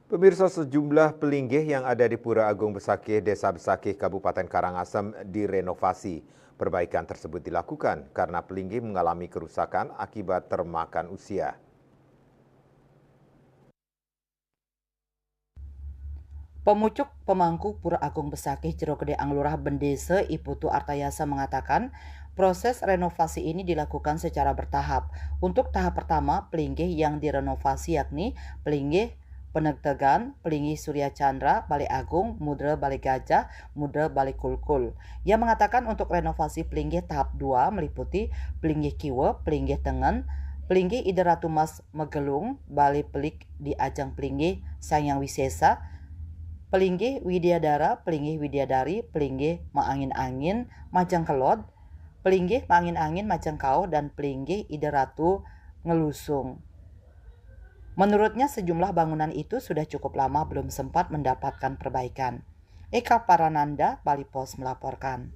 Pemirsa, sejumlah pelinggih yang ada di Pura Agung Besakih, Desa Besakih, Kabupaten Karangasem direnovasi. Perbaikan tersebut dilakukan karena pelinggih mengalami kerusakan akibat termakan usia. Pemucuk pemangku Pura Agung Besakih Jero Gede Anglurah Bendese Iputu Artayasa mengatakan proses renovasi ini dilakukan secara bertahap. Untuk tahap pertama, pelinggih yang direnovasi yakni pelinggih Penegtegan, Pelinggih Surya Chandra, Balai Agung, Mudra Balai Gajah, Mudra Balai Kulkul. Ia mengatakan untuk renovasi pelinggih tahap 2 meliputi pelinggih Kiwe, pelinggih Tengen, pelinggih Ida Ratu Mas Megelung, Balai Pelik di Ajang Pelinggih Sanyang Wisesa, Pelinggih Widyadara, Pelinggih Widyadari, Pelinggih Maangin-angin, Majang Kelod, Pelinggih Maangin-angin, Majang Kau, dan Pelinggih Ida Ratu Ngelusung. Menurutnya sejumlah bangunan itu sudah cukup lama belum sempat mendapatkan perbaikan. Eka Parananda, Bali Pos melaporkan.